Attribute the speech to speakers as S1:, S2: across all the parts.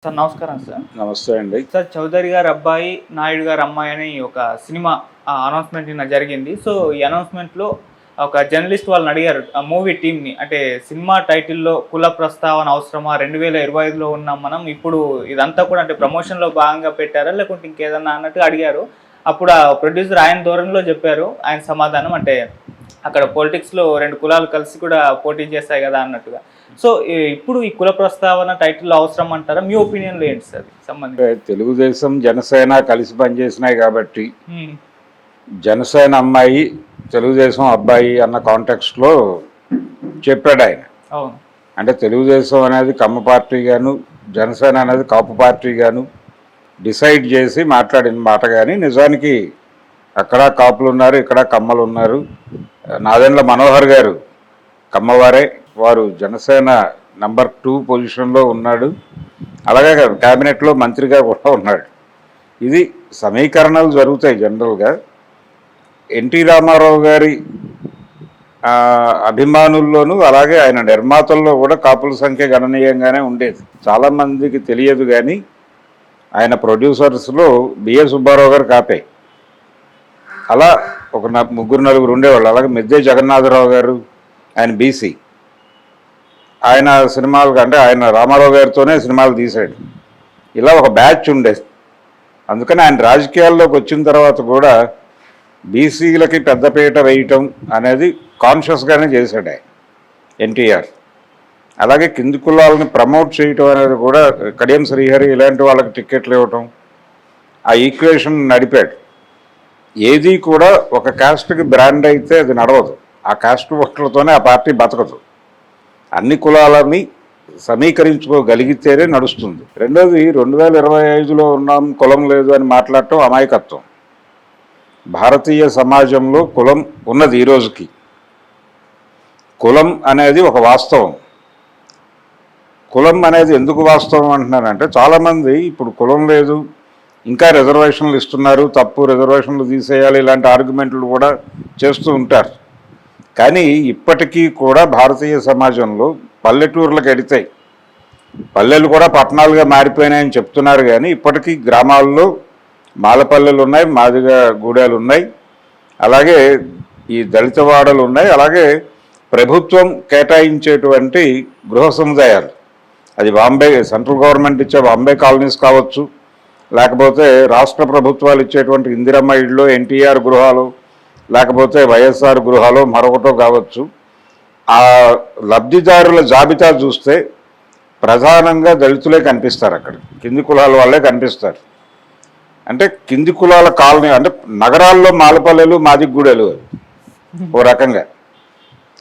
S1: Sir నమస్కారం sir.
S2: నమస్తే అండి.
S1: సార్ 'చౌదరి గారి అబ్బాయి, నాయుడు గారి అమ్మాయి' అని ఒక సినిమా అనౌన్స్‌మెంట్ నిన్న జరిగింది. సో ఈ అనౌన్స్‌మెంట్‌లో ఒక జర్నలిస్ట్ వాళ్ళని అడిగారు ఆ మూవీ టీమ్‌ని. అంటే సినిమా టైటిల్‌లో కుల ప్రస్తావన అవసరమా? 2025లో ఉన్నాం మనం. ఇప్పుడు ఇదంతా కూడా అంటే ప్రమోషన్‌లో భాగంగా పెట్టారా? లేకుంటే ఇంకేదన్నా అన్నట్టుగా అడిగారు. అప్పుడు ఆ ప్రొడ్యూసర్ ఆయన ధోరణిలో చెప్పారు. ఆయన సమాధానం అంటే అక్కడ పొలిటిక్స్‌లో 2 కులాలు కలిసి కూడా పోటీ చేస్తాయి కదా అన్నట్టుగా. సో ఇప్పుడు ఈ కుల ప్రస్తావన టైటిల్లో అవసరం అంటారా? మీ ఒపీనియన్‌లో ఏంటి సార్ సంబంధించి?
S2: తెలుగుదేశం జనసేన కలిసి పనిచేసినాయి కాబట్టి జనసేన అమ్మాయి తెలుగుదేశం అబ్బాయి అన్న కాంటెక్స్ట్లో చెప్పాడు ఆయన.
S1: అవును.
S2: అంటే తెలుగుదేశం అనేది కమ్మ పార్టీ గాను, జనసేన అనేది కాపు పార్టీ గాను డిసైడ్ చేసి మాట్లాడిన మాట. కానీ నిజానికి అక్కడ కాపులు ఉన్నారు, ఇక్కడ కమ్మలు ఉన్నారు. నాదెండ్ల మనోహర్ గారు కమ్మవారే, వారు జనసేన నంబర్ 2 పొజిషన్లో ఉన్నాడు. అలాగే క్యాబినెట్లో మంత్రిగా కూడా ఉన్నాడు. ఇది సమీకరణాలు జరుగుతాయి జనరల్గా. ఎన్టీ రామారావు గారి అభిమానుల్లోనూ అలాగే ఆయన నిర్మాతల్లో కూడా కాపుల సంఖ్య గణనీయంగానే ఉండేది. చాలామందికి తెలియదు కానీ ఆయన ప్రొడ్యూసర్స్లో బిఏ సుబ్బారావు గారు కాపే. అలా ఒక ముగ్గురు నలుగురు ఉండేవాళ్ళు. అలాగే మిద్దె జగన్నాథరావు గారు, ఆయన బీసీ. ఆయన సినిమాలు అంటే ఆయన రామారావు గారితోనే సినిమాలు తీశాడు. ఇలా ఒక బ్యాచ్ ఉండేది. అందుకని ఆయన రాజకీయాల్లోకి వచ్చిన తర్వాత కూడా బీసీలకి పెద్దపీట వేయటం అనేది కాన్షియస్గానే చేశాడు ఆయన ఎన్టీఆర్. అలాగే కింది కులాలని ప్రమోట్ చేయటం అనేది కూడా కడియం శ్రీహరి ఇలాంటి వాళ్ళకి టిక్కెట్లు ఇవ్వటం, ఆ ఈక్వేషన్ నడిపాడు. ఏది కూడా ఒక కాస్ట్కి బ్రాండ్ అయితే అది నడవదు. ఆ కాస్ట్ ఓట్లతోనే ఆ పార్టీ బతకదు. అన్ని కులాలని సమీకరించుకోగలిగితేనే నడుస్తుంది. రెండోది 2025లో ఉన్నాం, కులం లేదు అని మాట్లాడటం అమాయకత్వం. భారతీయ సమాజంలో కులం ఉన్నది ఈ రోజుకి. కులం అనేది ఒక వాస్తవం. కులం అనేది ఎందుకు వాస్తవం అంటున్నానంటే చాలామంది ఇప్పుడు కులం లేదు, ఇంకా రిజర్వేషన్లు ఇస్తున్నారు, తప్పు, రిజర్వేషన్లు తీసేయాలి, ఇలాంటి ఆర్గ్యుమెంట్లు కూడా చేస్తూ ఉంటారు. కానీ ఇప్పటికీ కూడా భారతీయ సమాజంలో పల్లెటూర్లకు ఎడితాయి, పల్లెలు కూడా పట్టణాలుగా మారిపోయినాయని చెప్తున్నారు. కానీ ఇప్పటికీ గ్రామాల్లో మాలపల్లెలు ఉన్నాయి, మాదిగ గూడాలు ఉన్నాయి, అలాగే ఈ దళితవాడలు ఉన్నాయి, అలాగే ప్రభుత్వం కేటాయించేటువంటి గృహ సముదాయాలు, అది బాంబే సెంట్రల్ గవర్నమెంట్ ఇచ్చే బాంబే కాలనీస్ కావచ్చు, లేకపోతే రాష్ట్ర ప్రభుత్వాలు ఇచ్చేటువంటి ఇందిరమ్మ ఇళ్ళు, ఎన్టీఆర్ గృహాలు, లేకపోతే వైఎస్ఆర్ గృహాలు మరొకటో కావచ్చు. ఆ లబ్ధిదారుల జాబితా చూస్తే ప్రధానంగా దళితులే కనిపిస్తారు. అక్కడ కింది కులాల వాళ్ళే కనిపిస్తారు. అంటే కింది కులాల కాలనీ అంటే నగరాల్లో మాలపల్లెలు, మాదిగూడెలు ఓ రకంగా.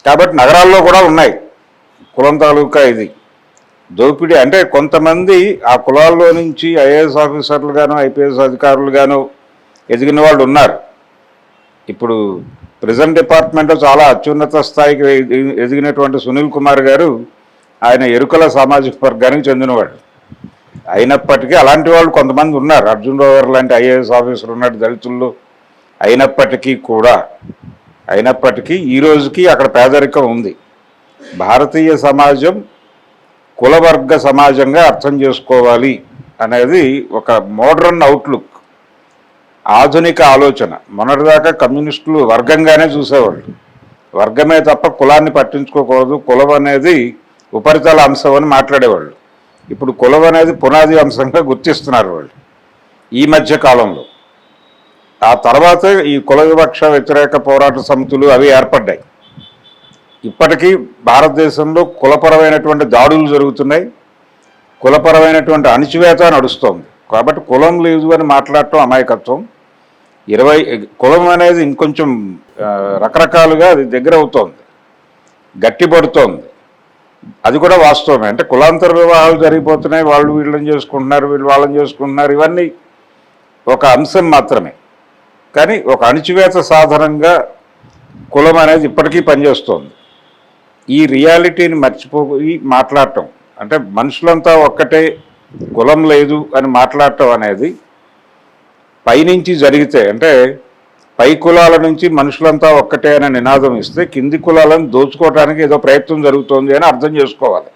S2: కాబట్టి నగరాల్లో కూడా ఉన్నాయి కులం తాలూకా ఇది దోపిడీ. అంటే కొంతమంది ఆ కులాల్లో నుంచి ఐఏఎస్ ఆఫీసర్లు గాను, ఐపీఎస్ అధికారులు గాను ఎదిగిన వాళ్ళు ఉన్నారు. ఇప్పుడు ప్రిజన్ డిపార్ట్మెంట్లో చాలా అత్యున్నత స్థాయికి ఎదిగినటువంటి సునీల్ కుమార్ గారు ఆయన ఎరుకల సామాజిక వర్గానికి చెందినవాడు. అయినప్పటికీ అలాంటి వాళ్ళు కొంతమంది ఉన్నారు. అర్జున్ రావు గారు లాంటి ఐఏఎస్ ఆఫీసర్ ఉన్నాడు దళితుల్లో. అయినప్పటికీ ఈ రోజుకి అక్కడ పేదరికం ఉంది. భారతీయ సమాజం కులవర్గ సమాజంగా అర్థం చేసుకోవాలి అనేది ఒక మోడర్న్ అవుట్లుక్, ఆధునిక ఆలోచన. మొన్నటిదాకా కమ్యూనిస్టులు వర్గంగానే చూసేవాళ్ళు. వర్గమే తప్ప కులాన్ని పట్టించుకోకూడదు, కులం అనేది ఉపరితల అంశం అని మాట్లాడేవాళ్ళు. ఇప్పుడు కులం అనేది పునాది అంశంగా గుర్తిస్తున్నారు వాళ్ళు ఈ మధ్య కాలంలో. ఆ తర్వాతే ఈ కుల వివక్ష వ్యతిరేక పోరాట సమితులు అవి ఏర్పడ్డాయి. ఇప్పటికీ భారతదేశంలో కులపరమైనటువంటి దాడులు జరుగుతున్నాయి, కులపరమైనటువంటి అణిచివేత నడుస్తోంది. కాబట్టి కులం లేదు అని మాట్లాడటం అమాయకత్వం. కులం అనేది ఇంకొంచెం రకరకాలుగా అది దగ్గర అవుతోంది, గట్టిపడుతోంది. అది కూడా వాస్తవమే. అంటే కులాంతర వివాహాలు జరిగిపోతున్నాయి, వాళ్ళు వీళ్ళని చేసుకుంటున్నారు, వీళ్ళు వాళ్ళని చేసుకుంటున్నారు, ఇవన్నీ ఒక అంశం మాత్రమే. కానీ ఒక అణిచివేత సాధనంగా కులం అనేది ఇప్పటికీ పనిచేస్తోంది. ఈ రియాలిటీని మర్చిపోయి మాట్లాడటం అంటే మనుషులంతా ఒక్కటే, కులం లేదు అని మాట్లాడటం అనేది పైనుంచి జరిగితే, అంటే పై కులాల నుంచి మనుషులంతా ఒక్కటే అనే నినాదం ఇస్తే కింది కులాలను దోచుకోవడానికి ఏదో ప్రయత్నం జరుగుతోంది అని అర్థం చేసుకోవాలి.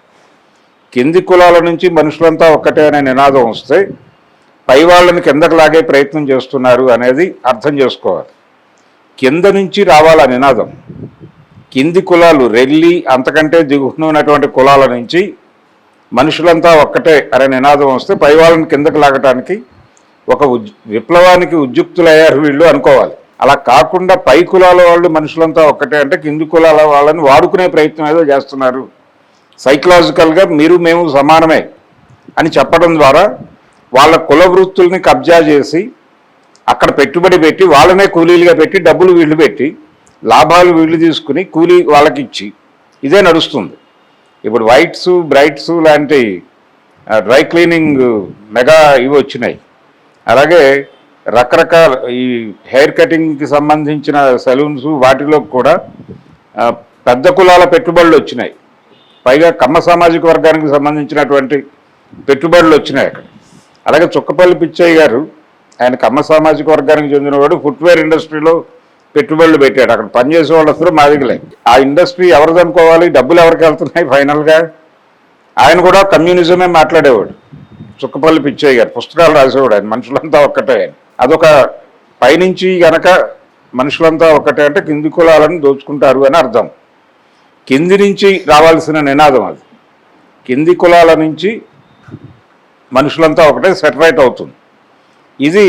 S2: కింది కులాల నుంచి మనుషులంతా ఒక్కటే అనే నినాదం వస్తే పై వాళ్ళని కిందకు లాగే ప్రయత్నం చేస్తున్నారు అనేది అర్థం చేసుకోవాలి. కింద నుంచి రావాలి ఆ నినాదం. కింది కులాలు రెల్లి అంతకంటే దిగువన ఉన్నటువంటి కులాల నుంచి మనుషులంతా ఒక్కటే అనే నినాదం వస్తే పై వాళ్ళని కిందకు లాగటానికి ఒక విప్లవానికి ఉద్యుక్తులయ్యారు వీళ్ళు అనుకోవాలి. అలా కాకుండా పై కులాల వాళ్ళు మనుషులంతా ఒక్కటే అంటే కింది కులాల వాళ్ళని వాడుకునే ప్రయత్నం ఏదో చేస్తున్నారు. సైకలాజికల్గా మీరు మేము సమానమే అని చెప్పడం ద్వారా వాళ్ళ కుల వృత్తుల్ని కబ్జా చేసి అక్కడ పెట్టుబడి పెట్టి వాళ్ళనే కూలీలుగా పెట్టి డబ్బులు వీళ్ళు పెట్టి లాభాలు వీళ్ళు తీసుకుని కూలీ వాళ్ళకి ఇచ్చి ఇదే నడుస్తుంది. ఇప్పుడు వైట్స్ బ్రైట్స్ లాంటి డ్రై క్లీనింగ్ మెగా ఇవి వచ్చినాయి. అలాగే రకరకాల ఈ హెయిర్ కటింగ్కి సంబంధించిన సెలూన్స్ వాటిలో కూడా పెద్ద కులాల పెట్టుబడులు వచ్చినాయి. పైగా కమ్మ సామాజిక వర్గానికి సంబంధించినటువంటి పెట్టుబడులు వచ్చినాయి అక్కడ. అలాగే చుక్కపల్లి పిచ్చయ్య గారు, ఆయన కమ్మ సామాజిక వర్గానికి చెందినవాడు, ఫుట్వేర్ ఇండస్ట్రీలో పెట్టుబడులు పెట్టాడు. అక్కడ పనిచేసే వాళ్ళందరూ మాదిగలే. ఆ ఇండస్ట్రీ ఎవరిది అనుకోవాలి, డబ్బులు ఎవరికి వెళ్తున్నాయి ఫైనల్గా? ఆయన కూడా కమ్యూనిజమే మాట్లాడేవాడు. చుక్కపల్లి పిచ్చయ్య గారు పుస్తకాలు రాసేవాడు. ఆయన మనుషులంతా ఒక్కటే అని. అదొక పైనుంచి గనక మనుషులంతా ఒక్కటే అంటే కింది కులాలను దోచుకుంటారు అని అర్థం. కింది నుంచి రావాల్సిన నినాదం అది. కింది కులాల నుంచి మనుషులంతా ఒకటే సెటరైట్ అవుతుంది. ఇది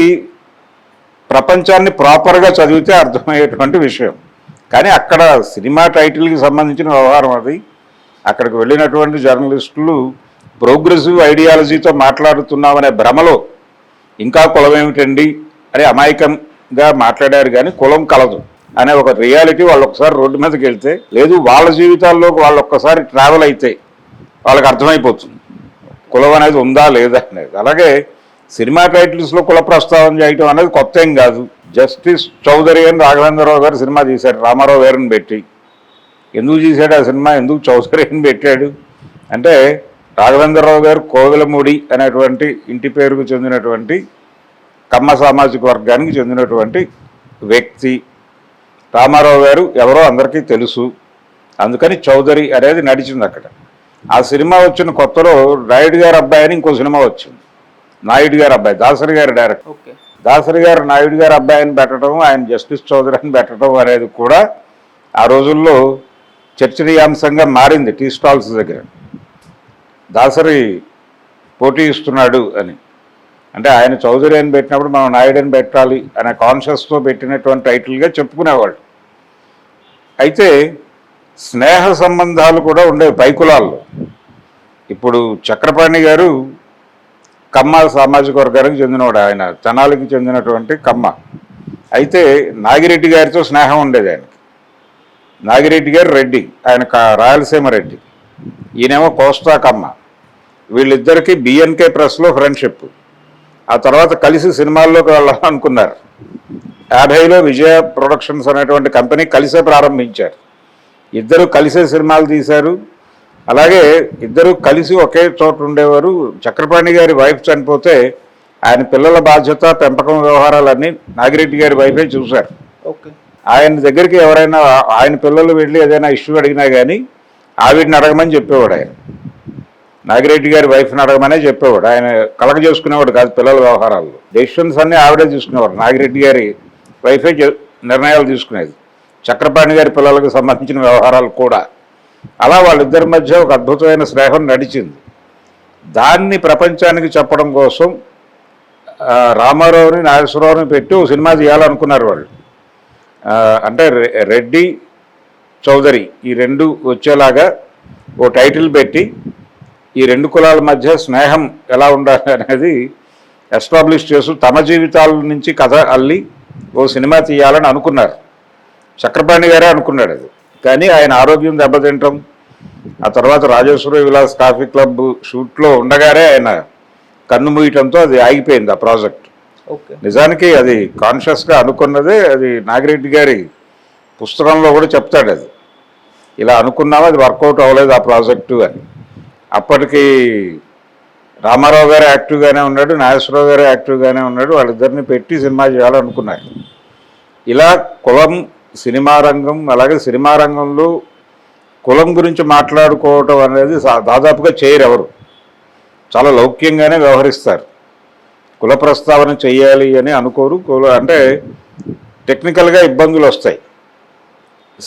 S2: ప్రపంచాన్ని ప్రాపర్గా చదివితే అర్థమయ్యేటువంటి విషయం. కానీ అక్కడ సినిమా టైటిల్కి సంబంధించిన వ్యవహారం అది. అక్కడికి వెళ్ళినటువంటి జర్నలిస్టులు ప్రోగ్రెసివ్ ఐడియాలజీతో మాట్లాడుతున్నామనే భ్రమలో ఇంకా కులం ఏమిటండి అని అమాయకంగా మాట్లాడారు. కానీ కులం కలదు అనే ఒక రియాలిటీ వాళ్ళు ఒకసారి రోడ్డు మీదకి వెళ్తే, లేదు వాళ్ళ జీవితాల్లోకి వాళ్ళు ఒక్కసారి ట్రావెల్ అయితే వాళ్ళకి అర్థమైపోతుంది కులం అనేది ఉందా లేదా అనేది. అలాగే సినిమా టైటిల్స్లో కుల ప్రస్తావన చేయటం అనేది కొత్త ఏం కాదు. జస్టిస్ చౌదరి అని రాఘవేంద్రరావు గారు సినిమా తీశాడు రామారావు గారిని పెట్టి. ఎందుకు తీశాడు ఆ సినిమా, ఎందుకు చౌదరి అని పెట్టాడు అంటే, రాఘవేంద్రరావు గారు కోవెలమూడి అనేటువంటి ఇంటి పేరుకు చెందినటువంటి కమ్మ సామాజిక వర్గానికి చెందినటువంటి వ్యక్తి. రామారావు గారు ఎవరో అందరికీ తెలుసు, అందుకని చౌదరి అనేది నడిచింది అక్కడ. ఆ సినిమా వచ్చిన కొత్తలో నాయుడు గారి అబ్బాయి అని ఇంకో సినిమా వచ్చింది. నాయుడు గారి అబ్బాయి, దాసరి గారి డైరెక్టర్. దాసరి గారు నాయుడు గారి అబ్బాయిని పెట్టడం, ఆయన జస్టిస్ చౌదరి అని పెట్టడం అనేది కూడా ఆ రోజుల్లో చర్చనీయాంశంగా మారింది టీ స్టాల్స్ దగ్గర. దాసరి పోటీ ఇస్తున్నాడు అని అంటే ఆయన చౌదరి అని పెట్టినప్పుడు మనం నాయుడు అని పెట్టాలి అనే కాన్షియస్తో పెట్టినటువంటి టైటిల్గా చెప్పుకునేవాళ్ళు. అయితే స్నేహ సంబంధాలు కూడా ఉండేవి పై కులాల్లో. ఇప్పుడు చక్రపాణి గారు కమ్మ సామాజిక వర్గానికి చెందినవాడు, ఆయన తెనాలికి చెందినటువంటి కమ్మ. అయితే నాగిరెడ్డి గారితో స్నేహం ఉండేది ఆయనకి. నాగిరెడ్డి గారు రెడ్డి, ఆయన రాయలసీమ రెడ్డి, ఈయనేమో కోస్తా కమ్మ. వీళ్ళిద్దరికీ బిఎన్కే ప్రెస్లో ఫ్రెండ్షిప్. ఆ తర్వాత కలిసి సినిమాల్లోకి వెళ్ళాలనుకున్నారు. 50లో విజయ ప్రొడక్షన్స్ అనేటువంటి కంపెనీ కలిసే ప్రారంభించారు. ఇద్దరు కలిసే సినిమాలు తీశారు. అలాగే ఇద్దరు కలిసి ఒకే చోట ఉండేవారు. చక్రపాణి గారి వైఫ్ చనిపోతే ఆయన పిల్లల బాధ్యత పెంపకం వ్యవహారాలన్నీ నాగిరెడ్డి గారి వైఫే చూశారు. ఆయన దగ్గరికి ఎవరైనా ఆయన పిల్లలు వెళ్ళి ఏదైనా ఇష్యూ అడిగినా కానీ ఆవిడని అడగమని చెప్పేవాడు. ఆయన నాగిరెడ్డి గారి వైఫ్ని అడగమనే చెప్పేవాడు. ఆయన కలగ చేసుకునేవాడు కాదు పిల్లల వ్యవహారాల్లో. డెసిషన్స్ అన్నీ ఆవిడే తీసుకునేవాడు. నాగిరెడ్డి గారి వైఫే నిర్ణయాలు తీసుకునేది చక్రపాణి గారి పిల్లలకు సంబంధించిన వ్యవహారాలు కూడా. అలా వాళ్ళిద్దరి మధ్య ఒక అద్భుతమైన స్నేహం నడిచింది. దాన్ని ప్రపంచానికి చెప్పడం కోసం రామారావుని నాగేశ్వరరావుని పెట్టి ఓ సినిమా చేయాలనుకున్నారు వాళ్ళు. అంటే రెడ్డి చౌదరి ఈ రెండు వచ్చేలాగా ఓ టైటిల్ పెట్టి ఈ రెండు కులాల మధ్య స్నేహం ఎలా ఉండాలి అనేది ఎస్టాబ్లిష్ చేస్తూ తమ జీవితాల నుంచి కథ అల్లి ఓ సినిమా తీయాలని అనుకున్నారు. చక్రపాణి గారే అనుకున్నాడు అది. కానీ ఆయన ఆరోగ్యం దెబ్బతింటాం, ఆ తర్వాత రాజేశ్వరి విలాస్ కాఫీ క్లబ్ షూట్లో ఉండగానే ఆయన కన్ను మూయటంతో అది ఆగిపోయింది ఆ ప్రాజెక్ట్. నిజానికి అది కాన్షియస్గా అనుకున్నదే. అది నాగిరెడ్డి గారి పుస్తకంలో కూడా చెప్తాడు. అది ఇలా అనుకున్నాము, అది వర్కౌట్ అవ్వలేదు ఆ ప్రాజెక్టు అని. అప్పటికి రామారావు గారు యాక్టివ్గానే ఉన్నాడు, నాగేశ్వరరావు గారు యాక్టివ్గానే ఉన్నాడు. వాళ్ళిద్దరిని పెట్టి సినిమా చేయాలనుకున్నారు. ఇలా కులం, సినిమా రంగం, అలాగే సినిమా రంగంలో కులం గురించి మాట్లాడుకోవటం అనేది దాదాపుగా చేయరు ఎవరు. చాలా లౌక్యంగానే వ్యవహరిస్తారు. కుల ప్రస్తావన చేయాలి అని అనుకోరు. అంటే టెక్నికల్గా ఇబ్బందులు వస్తాయి.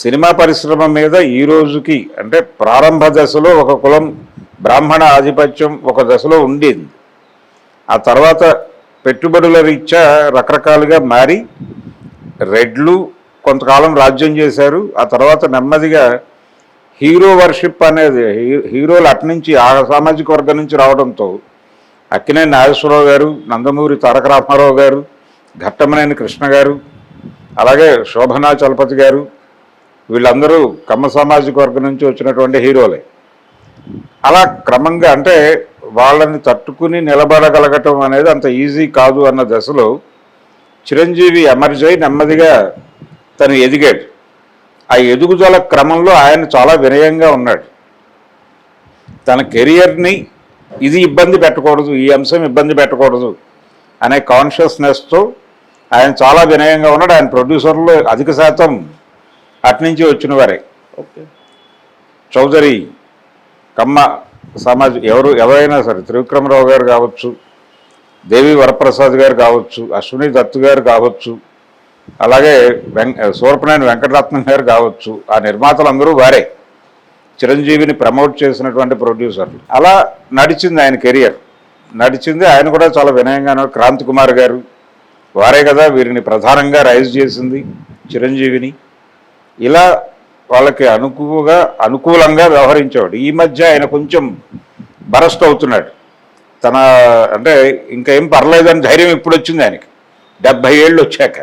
S2: సినిమా పరిశ్రమ మీద ఈ రోజుకి అంటే ప్రారంభ దశలో ఒక కులం బ్రాహ్మణ ఆధిపత్యం ఒక దశలో ఉండేది. ఆ తర్వాత పెట్టుబడుల రీత్యా రకరకాలుగా మారి రెడ్లు కొంతకాలం రాజ్యం చేశారు. ఆ తర్వాత నెమ్మదిగా హీరో వర్షిప్ అనేది హీరోలు అట్నుంచి ఆ సామాజిక వర్గం నుంచి రావడంతో అక్కినేని నాగేశ్వరరావు గారు, నందమూరి తారక రామారావు గారు, ఘట్టమనేని కృష్ణ గారు, అలాగే శోభనా చలపతి గారు, వీళ్ళందరూ కమ్మ సామాజిక వర్గం నుంచి వచ్చినటువంటి హీరోలే. అలా క్రమంగా అంటే వాళ్ళని తట్టుకుని నిలబడగలగటం అనేది అంత ఈజీ కాదు అన్న దశలో చిరంజీవి ఎమర్జ్ అయి నెమ్మదిగా తను ఎదిగాడు. ఆ ఎదుగుదల క్రమంలో ఆయన చాలా వినయంగా ఉన్నాడు. తన కెరియర్ని ఇది ఇబ్బంది పెట్టకూడదు, ఈ అంశం ఇబ్బంది పెట్టకూడదు అనే కాన్షియస్నెస్తో ఆయన చాలా వినయంగా ఉన్నాడు. ఆయన ప్రొడ్యూసర్లు అధిక శాతం అట్నుంచి వచ్చిన వారే. చౌదరి కమ్మ ఎవరైనా సరే, త్రివిక్రమరావు గారు కావచ్చు, దేవి వరప్రసాద్ గారు కావచ్చు, అశ్విని దత్తు గారు కావచ్చు, అలాగే సూరపనేని వెంకటరత్నం గారు కావచ్చు, ఆ నిర్మాతలందరూ వారే. చిరంజీవిని ప్రమోట్ చేసినటువంటి ప్రొడ్యూసర్లు. అలా నడిచింది ఆయన కెరియర్. నడిచింది. ఆయన కూడా చాలా వినయంగా. క్రాంతి కుమార్ గారు వారే కదా వీరిని ప్రధానంగా రైజ్ చేసింది చిరంజీవిని. ఇలా వాళ్ళకి అనుకూలంగా వ్యవహరించేవాడు. ఈ మధ్య ఆయన కొంచెం బరస్ట్ అవుతున్నాడు. తన అంటే ఇంకేం పర్లేదని ధైర్యం ఇప్పుడు వచ్చింది ఆయనకి. 70 ఏళ్ళు వచ్చాక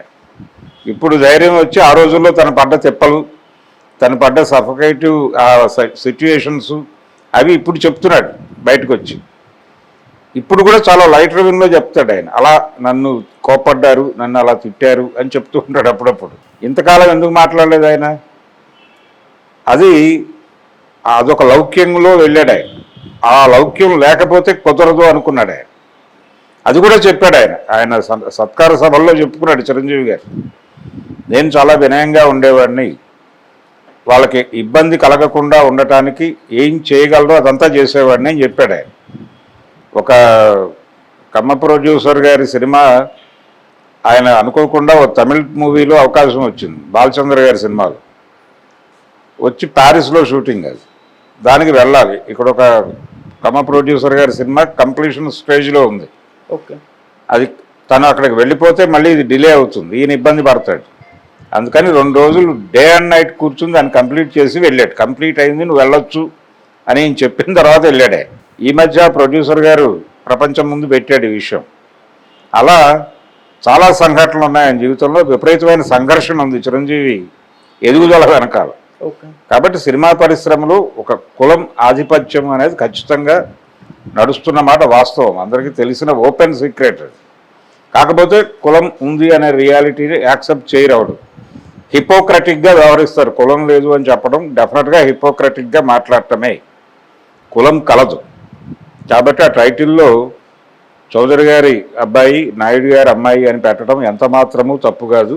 S2: ఇప్పుడు ధైర్యం వచ్చి ఆ రోజుల్లో తన పడ్డ తిప్పలు, తను పడ్డ సఫకేటివ్ సిచ్యుయేషన్స్ అవి ఇప్పుడు చెప్తున్నాడు బయటకు వచ్చి. ఇప్పుడు కూడా చాలా లైట్ రివ్యూలో చెప్తాడు ఆయన. అలా నన్ను కోపడ్డారు, నన్ను అలా తిట్టారు అని చెప్తూ ఉంటాడు అప్పుడప్పుడు. ఇంతకాలం ఎందుకు మాట్లాడలేదు ఆయన? అదొక లౌక్యంలో వెళ్ళాడు ఆయన. ఆ లౌక్యం లేకపోతే కుదరదు అనుకున్నాడు ఆయన. అది కూడా చెప్పాడు ఆయన సత్కార సభల్లో చెప్పుకున్నాడు చిరంజీవి గారు. నేను చాలా వినయంగా ఉండేవాడిని, వాళ్ళకి ఇబ్బంది కలగకుండా ఉండటానికి ఏం చేయగలరో అదంతా చేసేవాడిని అని చెప్పాడు ఆయన. ఒక కమ్మ ప్రొడ్యూసర్ గారి సినిమా ఆయన అనుకోకుండా ఒక తమిళ మూవీలో అవకాశం వచ్చింది, బాలచంద్ర గారి సినిమాలో. వచ్చి ప్యారిస్లో షూటింగ్ అది. దానికి వెళ్ళాలి. ఇక్కడ ఒక కమ్మ ప్రొడ్యూసర్ గారి సినిమా కంప్లీషన్ స్టేజ్లో ఉంది. అది తను అక్కడికి వెళ్ళిపోతే మళ్ళీ ఇది డిలే అవుతుంది, ఈయన ఇబ్బంది పడతాడు. అందుకని 2 రోజులు డే అండ్ నైట్ కూర్చుని దాన్ని కంప్లీట్ చేసి వెళ్ళాడు. కంప్లీట్ అయింది, నువ్వు వెళ్ళొచ్చు అని చెప్పిన తర్వాత వెళ్ళాడే. ఈ మధ్య ప్రొడ్యూసర్ గారు ప్రపంచం ముందు పెట్టాడు ఈ విషయం. అలా చాలా సంఘటనలు ఉన్నాయి ఆయన జీవితంలో. విపరీతమైన సంఘర్షణ ఉంది చిరంజీవి ఎదుగుదల వెనకాల. కాబట్టి సినిమా పరిశ్రమలో ఒక కులం ఆధిపత్యం అనేది ఖచ్చితంగా నడుస్తున్న మాట వాస్తవం, అందరికీ తెలిసిన ఓపెన్ సీక్రెట్. కాకపోతే కులం ఉంది అనే రియాలిటీని యాక్సెప్ట్ చేయరావడం, హిపోక్రటిక్గా వ్యవహరిస్తారు. కులం లేదు అని చెప్పడం డెఫినెట్గా హిపోక్రటిక్గా మాట్లాడటమే. కులం కలదు. కాబట్టి ఆ టైటిల్లో చౌదరి గారి అబ్బాయి, నాయుడు గారి అమ్మాయి అని పెట్టడం ఎంత మాత్రమూ తప్పు కాదు.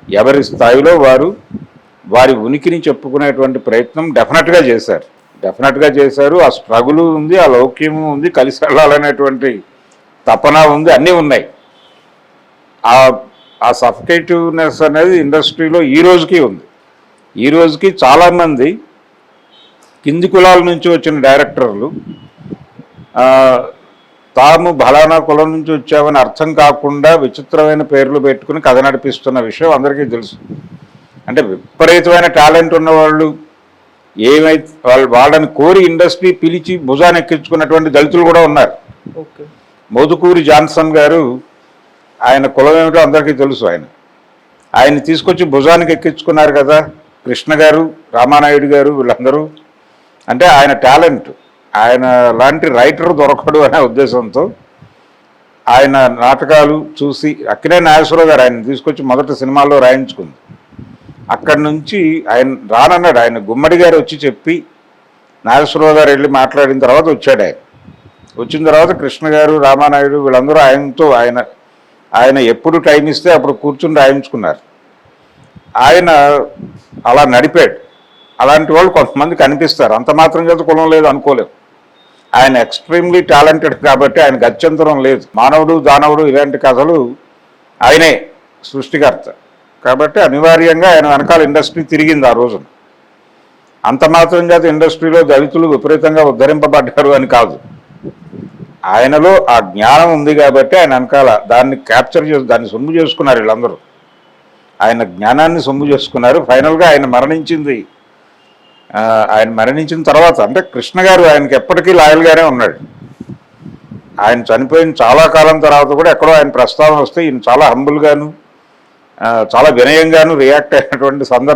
S2: ఎవరి స్థాయిలో వారి ఉనికిని చెప్పుకునేటువంటి ప్రయత్నం డెఫినెట్గా చేశారు. ఆ స్ట్రగుల్ ఉంది, ఆ లౌక్యము ఉంది, కలిసి వెళ్ళాలనేటువంటి తపన ఉంది, అన్నీ ఉన్నాయి. ఆ సఫకేటివ్నెస్ అనేది ఇండస్ట్రీలో ఈ రోజుకి ఉంది. ఈ రోజుకి చాలామంది కింది కులాల నుంచి వచ్చిన డైరెక్టర్లు తాము బలానా కులం నుంచి వచ్చామని అర్థం కాకుండా విచిత్రమైన పేర్లు పెట్టుకుని కథ నడిపిస్తున్న విషయం అందరికీ తెలుసు. అంటే విపరీతమైన టాలెంట్ ఉన్నవాళ్ళు వాళ్ళని కోరి ఇండస్ట్రీ పిలిచి భుజాన్ని ఎక్కించుకున్నటువంటి దళితులు కూడా ఉన్నారు. మోదుకూరి జాన్సన్ గారు, ఆయన కులం ఏమిటో అందరికీ తెలుసు. ఆయన తీసుకొచ్చి భుజానికి ఎక్కించుకున్నారు కదా. కృష్ణ గారు, రామానాయుడు గారు, వీళ్ళందరూ. అంటే ఆయన టాలెంట్, ఆయన లాంటి రైటర్ దొరకడు అనే ఉద్దేశంతో ఆయన నాటకాలు చూసి అక్కినేని నాగేశ్వరరావు గారు ఆయన తీసుకొచ్చి మొదటి సినిమాల్లో రాయించుకుంది. అక్కడి నుంచి ఆయన రానన్నాడు. ఆయన గుమ్మడి గారు వచ్చి చెప్పి నాగేశ్వరరావు గారు వెళ్ళి మాట్లాడిన తర్వాత వచ్చాడు. వచ్చిన తర్వాత కృష్ణ గారు, రామానాయుడు వీళ్ళందరూ ఆయనతో ఆయన ఎప్పుడు టైం ఇస్తే అప్పుడు కూర్చుని రాయించుకున్నారు. ఆయన అలా నడిపాడు. అలాంటి వాళ్ళు కొంతమంది కనిపిస్తారు. అంత మాత్రం చేత కులం లేదు అనుకోలేం. ఆయన ఎక్స్ట్రీమ్లీ టాలెంటెడ్ కాబట్టి ఆయన గత్యంతరం లేదు. మానవుడు దానవుడు ఇలాంటి కథలు ఆయనే సృష్టికర్త కాబట్టి అనివార్యంగా ఆయన వెనకాల ఇండస్ట్రీ తిరిగింది ఆ రోజున. అంత మాత్రం చేత ఇండస్ట్రీలో దళితులు విపరీతంగా ఉద్ధరింపబడ్డారు అని కాదు. ఆయనలో ఆ జ్ఞానం ఉంది కాబట్టి ఆయన వెనకాల దాన్ని క్యాప్చర్ చేసి దాన్ని సొమ్ము చేసుకున్నారు వీళ్ళందరూ. ఆయన జ్ఞానాన్ని సొమ్ము చేసుకున్నారు. ఫైనల్గా ఆయన మరణించిన తర్వాత అంటే కృష్ణ గారు ఆయనకి ఎప్పటికీ లాయల్గానే ఉన్నాడు. ఆయన చనిపోయిన చాలా కాలం తర్వాత కూడా ఎక్కడో ఆయన ప్రస్తావన వస్తే ఈయన చాలా హంబుల్గాను చాలా వినయంగాను రియాక్ట్ అయినటువంటి సందర్భం